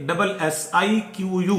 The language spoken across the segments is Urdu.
CLASSIQU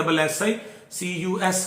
CLASSICUS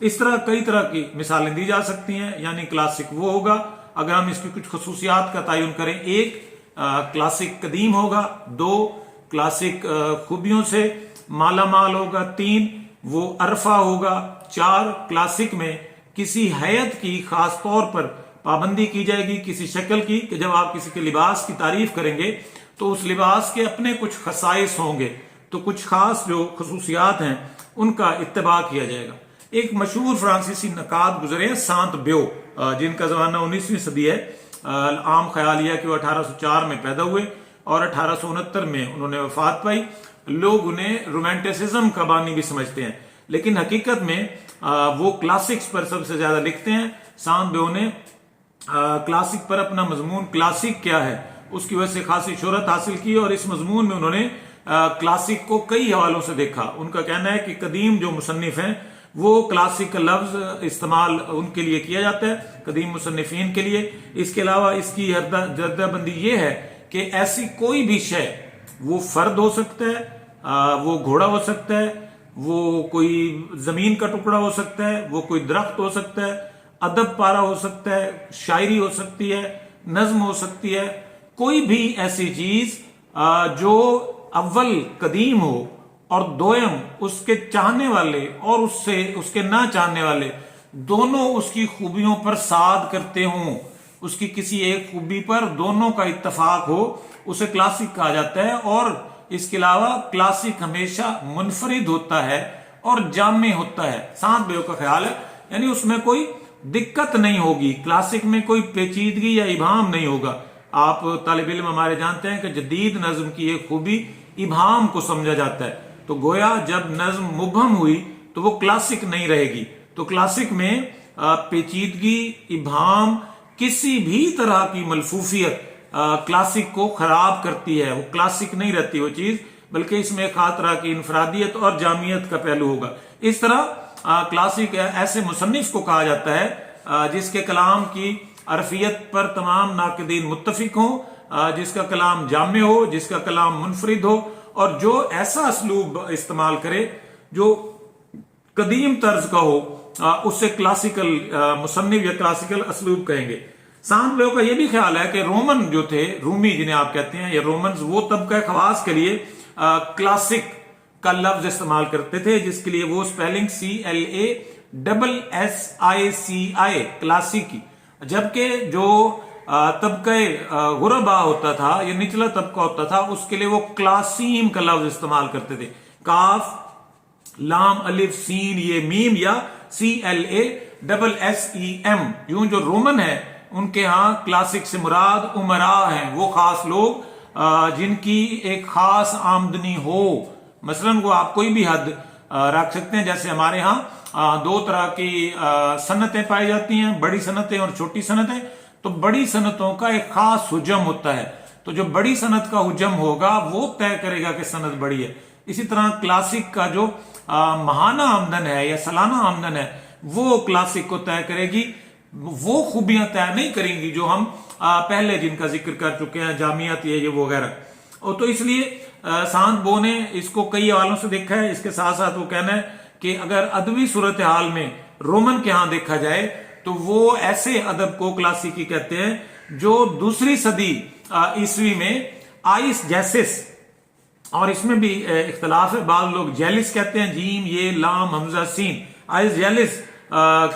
اس طرح کئی طرح کی مثالیں دی جا سکتی ہیں. یعنی کلاسک وہ ہوگا اگر ہم اس کی کچھ خصوصیات کا تعین کریں. ایک، کلاسک قدیم ہوگا. دو، کلاسک خوبیوں سے مالا مال ہوگا. تین، وہ عرفہ ہوگا. چار، کلاسک میں کسی حیت کی خاص طور پر پابندی کی جائے گی، کسی شکل کی، کہ جب آپ کسی کے لباس کی تعریف کریں گے تو اس لباس کے اپنے کچھ خصائص ہوں گے، تو کچھ خاص جو خصوصیات ہیں ان کا اتباع کیا جائے گا. ایک مشہور فرانسیسی نقاد گزرے ہیں، سانت بیو، جن کا زمانہ 19ویں صدی ہے. عام خیال یہ کہ وہ 1804 میں پیدا ہوئے اور 1869 میں انہوں نے وفات پائی. لوگ انہیں رومانٹسزم کا بانی بھی سمجھتے ہیں، لیکن حقیقت میں وہ کلاسکس پر سب سے زیادہ لکھتے ہیں. سانت بیو نے کلاسک پر اپنا مضمون کلاسک کیا ہے اس کی وجہ سے خاصی شہرت حاصل کی، اور اس مضمون میں انہوں نے کلاسک کو کئی حوالوں سے دیکھا. ان کا کہنا ہے کہ قدیم جو مصنف ہیں وہ کلاسک کا لفظ استعمال ان کے لیے کیا جاتا ہے، قدیم مصنفین کے لیے. اس کے علاوہ اس کی درجہ بندی یہ ہے کہ ایسی کوئی بھی شے، وہ فرد ہو سکتا ہے، وہ گھوڑا ہو سکتا ہے، وہ کوئی زمین کا ٹکڑا ہو سکتا ہے، وہ کوئی درخت ہو سکتا ہے، ادب پارا ہو سکتا ہے، شاعری ہو سکتی ہے، نظم ہو سکتی ہے. کوئی بھی ایسی چیز جو اول قدیم ہو اور دویم اس کے چاہنے والے اور اس کے نہ چاہنے والے دونوں اس کی خوبیوں پر سعاد کرتے ہوں، اس کی کسی ایک خوبی پر دونوں کا اتفاق ہو، اسے کلاسک کہا جاتا ہے. اور اس کے علاوہ کلاسک ہمیشہ منفرد ہوتا ہے اور جامع ہوتا ہے. سانت بیو کا خیال ہے یعنی اس میں کوئی دقت نہیں ہوگی، کلاسک میں کوئی پیچیدگی یا ابہام نہیں ہوگا. آپ طالب علم ہمارے جانتے ہیں کہ جدید نظم کی ایک خوبی ابہام کو سمجھا جاتا ہے، تو گویا جب نظم مبہم ہوئی تو وہ کلاسک نہیں رہے گی. تو کلاسک میں پیچیدگی، ابہام، کسی بھی طرح کی ملفوفیت کلاسک کو خراب کرتی ہے. وہ کلاسک نہیں رہتی وہ چیز، بلکہ اس میں خاص طرح کی انفرادیت اور جامعیت کا پہلو ہوگا. اس طرح کلاسک ایسے مصنف کو کہا جاتا ہے جس کے کلام کی عرفیت پر تمام ناقدین متفق ہوں، جس کا کلام جامع ہو، جس کا کلام منفرد ہو، اور جو ایسا اسلوب استعمال کرے جو قدیم طرز کا ہو، اسے کلاسیکل مصنف یا کلاسیکل اسلوب کہیں گے. سانت بیو کا یہ بھی خیال ہے کہ رومن جو تھے، رومی جنہیں آپ کہتے ہیں یا رومنز، وہ طبقہ خواص کے لیے کلاسک کا لفظ استعمال کرتے تھے، جس کے لیے وہ سپیلنگ CLASSICI کلاسیکی. جبکہ جو طبقہ غربا ہوتا تھا یا نچلا طبقہ ہوتا تھا اس کے لیے وہ کلاسیم کا لفظ استعمال کرتے تھے. کاف، لام، الف، سین، یہ میم، یا CLASSEM. یوں جو رومن ہے ان کے ہاں کلاسک سے مراد امراء ہیں، وہ خاص لوگ جن کی ایک خاص آمدنی ہو. مثلا وہ آپ کوئی بھی حد رکھ سکتے ہیں. جیسے ہمارے ہاں دو طرح کی صنعتیں پائی جاتی ہیں، بڑی صنعتیں اور چھوٹی صنعتیں. تو بڑی صنعتوں کا ایک خاص حجم ہوتا ہے، تو جو بڑی صنعت کا حجم ہوگا وہ طے کرے گا کہ صنعت بڑی ہے. اسی طرح کلاسک کا جو ماہانہ آمدن ہے یا سالانہ آمدن ہے وہ کلاسک کو طے کرے گی. وہ خوبیاں طے نہیں کریں گی جو ہم پہلے جن کا ذکر کر چکے ہیں، جامعیت یہ وغیرہ. اور تو اس لیے سانت بیو نے اس کو کئی حوالوں سے دیکھا ہے. اس کے ساتھ ساتھ وہ کہنا ہے کہ اگر ادبی صورتحال میں رومن کے ہاں دیکھا جائے تو وہ ایسے ادب کو کلاسیکی کہتے ہیں جو دوسری صدی عیسوی میں آئس جیسس، اور اس میں بھی اختلاف ہے، بعض لوگ جیلس کہتے ہیں، جیم، یہ، لام، حمزہ، سین. آئس جیلس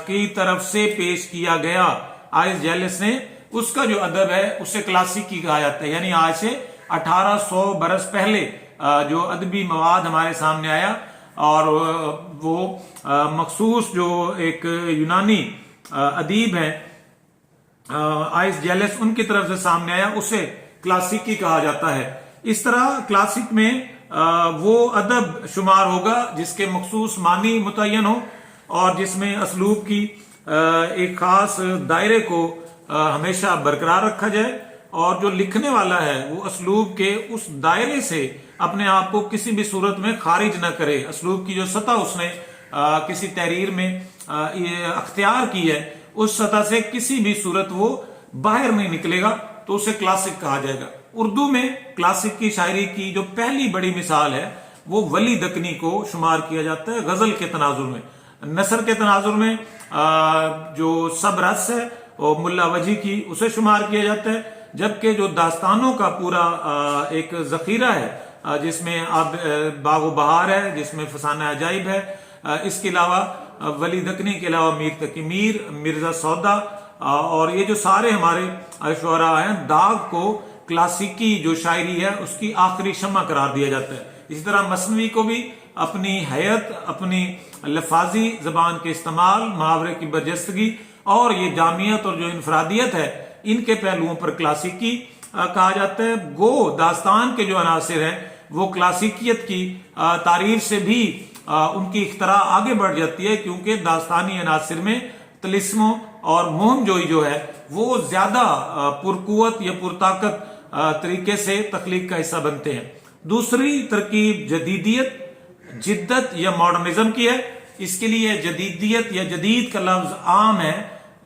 کی طرف سے پیش کیا گیا. آئس جیلس نے اس کا جو ادب ہے اسے کلاسیکی کہا جاتا ہے. یعنی آج سے 1800 برس پہلے جو ادبی مواد ہمارے سامنے آیا اور وہ مخصوص جو ایک یونانی ادیب ہیں آئس جیلس، ان کی طرف سے سامنے آیا، اسے کلاسیکی کہا جاتا ہے. اس طرح کلاسک میں وہ ادب شمار ہوگا جس کے مخصوص معنی متعین ہو اور جس میں اسلوب کی ایک خاص دائرے کو ہمیشہ برقرار رکھا جائے، اور جو لکھنے والا ہے وہ اسلوب کے اس دائرے سے اپنے آپ کو کسی بھی صورت میں خارج نہ کرے. اسلوب کی جو سطح اس نے کسی تحریر میں اختیار کی ہے اس سطح سے کسی بھی صورت وہ باہر نہیں نکلے گا، تو اسے کلاسک کہا جائے گا. اردو میں کلاسک کی شاعری کی جو پہلی بڑی مثال ہے وہ ولی دکنی کو شمار کیا جاتا ہے غزل کے تناظر میں. نثر کے تناظر میں جو سب رس ہے وہ ملا وجی کی اسے شمار کیا جاتا ہے، جبکہ جو داستانوں کا پورا ایک ذخیرہ ہے جس میں اب باغ و بہار ہے، جس میں فسانہ عجائب ہے، اس کے علاوہ ولی دکنی کے علاوہ میر تقی میر، مرزا سودا اور یہ جو سارے ہمارے شعراء ہیں، داغ کو کلاسیکی جو شاعری ہے اس کی آخری شمع قرار دیا جاتا ہے۔ اسی طرح مثنوی کو بھی اپنی حیت، اپنی لفاظی زبان کے استعمال، محاورے کی برجستگی اور یہ جامعیت اور جو انفرادیت ہے، ان کے پہلوؤں پر کلاسیکی کہا جاتا ہے۔ گو داستان کے جو عناصر ہیں وہ کلاسیکیت کی تعریف سے بھی ان کی اختراع آگے بڑھ جاتی ہے، کیونکہ داستانی عناصر میں طلسموں اور مہم جوئی جو ہے وہ زیادہ پرقوت یا پرطاقت طریقے سے تخلیق کا حصہ بنتے ہیں۔ دوسری ترکیب جدیدیت، جدت یا ماڈرنزم کی ہے۔ اس کے لیے جدیدیت یا جدید کا لفظ عام ہے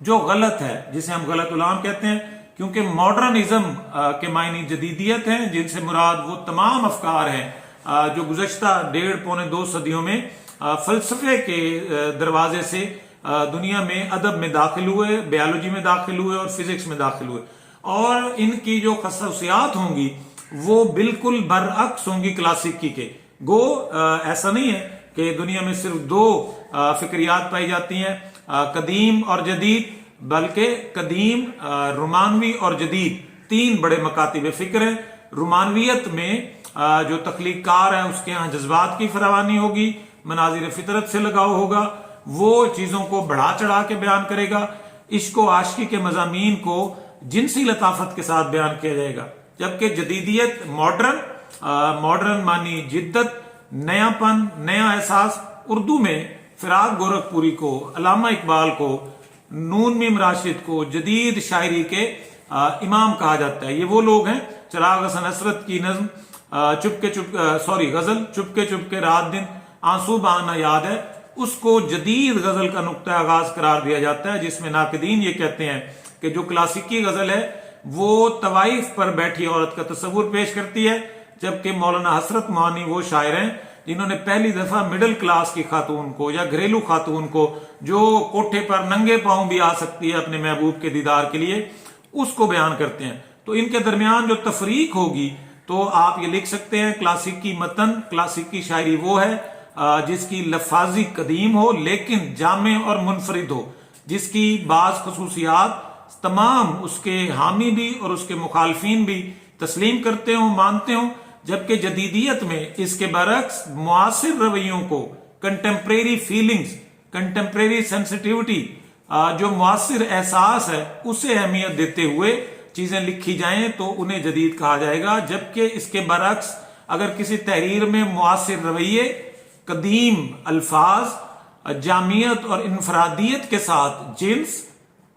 جو غلط ہے، جسے ہم غلط العام کہتے ہیں، کیونکہ ماڈرنزم کے معنی جدیدیت ہیں، جن سے مراد وہ تمام افکار ہیں جو گزشتہ 1.5-2 صدیوں میں فلسفے کے دروازے سے دنیا میں ادب میں داخل ہوئے، بیالوجی میں داخل ہوئے اور فزکس میں داخل ہوئے، اور ان کی جو خصوصیات ہوں گی وہ بالکل برعکس ہوں گی کلاسیکی کے۔ گو ایسا نہیں ہے کہ دنیا میں صرف 2 فکریات پائی جاتی ہیں، قدیم اور جدید، بلکہ قدیم، رومانوی اور جدید 3 بڑے مکاتب فکر ہیں۔ رومانویت میں جو تخلیق کار ہے اس کے ہاں جذبات کی فراوانی ہوگی، مناظر فطرت سے لگاؤ ہوگا، وہ چیزوں کو بڑھا چڑھا کے بیان کرے گا، عشق و عاشقی کے مضامین کو جنسی لطافت کے ساتھ بیان کیا جائے گا، جبکہ جدیدیت ماڈرن مانی جدت، نیا پن، نیا احساس۔ اردو میں فراق گورکھپوری کو، علامہ اقبال کو، نون میم راشد کو جدید شاعری کے امام کہا جاتا ہے۔ یہ وہ لوگ ہیں، چراغ حسن حسرت کی نظم غزل چپکے چپکے رات دن آنسو بہانا یاد ہے، اس کو جدید غزل کا نقطہ آغاز قرار دیا جاتا ہے، جس میں ناقدین یہ کہتے ہیں کہ جو کلاسیکی غزل ہے وہ طوائف پر بیٹھی عورت کا تصور پیش کرتی ہے، جبکہ مولانا حسرت موانی وہ شاعر ہیں جنہوں نے پہلی دفعہ مڈل کلاس کی خاتون کو یا گھریلو خاتون کو جو کوٹھے پر ننگے پاؤں بھی آ سکتی ہے اپنے محبوب کے دیدار کے لیے، اس کو بیان کرتے ہیں۔ تو ان کے درمیان جو تفریق ہوگی تو آپ یہ لکھ سکتے ہیں کلاسیکی متن، کلاسیکی شاعری وہ ہے جس کی لفاظی قدیم ہو لیکن جامع اور منفرد ہو، جس کی بعض خصوصیات تمام اس کے حامی بھی اور اس کے مخالفین بھی تسلیم کرتے ہوں، مانتے ہوں، جبکہ جدیدیت میں اس کے برعکس معاصر رویوں کو، کنٹمپریری فیلنگز، کنٹمپریری سینسٹیوٹی، جو معاصر احساس ہے اسے اہمیت دیتے ہوئے چیزیں لکھی جائیں تو انہیں جدید کہا جائے گا، جبکہ اس کے برعکس اگر کسی تحریر میں معاصر رویے، قدیم الفاظ، جامعیت اور انفرادیت کے ساتھ جنس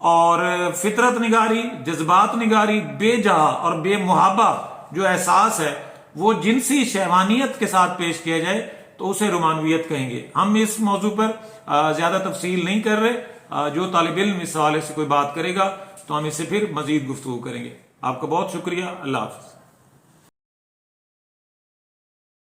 اور فطرت نگاری، جذبات نگاری، بے جا اور بے محابہ جو احساس ہے وہ جنسی شہوانیت کے ساتھ پیش کیا جائے تو اسے رومانویت کہیں گے۔ ہم اس موضوع پر زیادہ تفصیل نہیں کر رہے، جو طالب علم اس حوالے سے کوئی بات کرے گا تو ہم اس سے پھر مزید گفتگو کریں گے۔ آپ کا بہت شکریہ، اللہ حافظ۔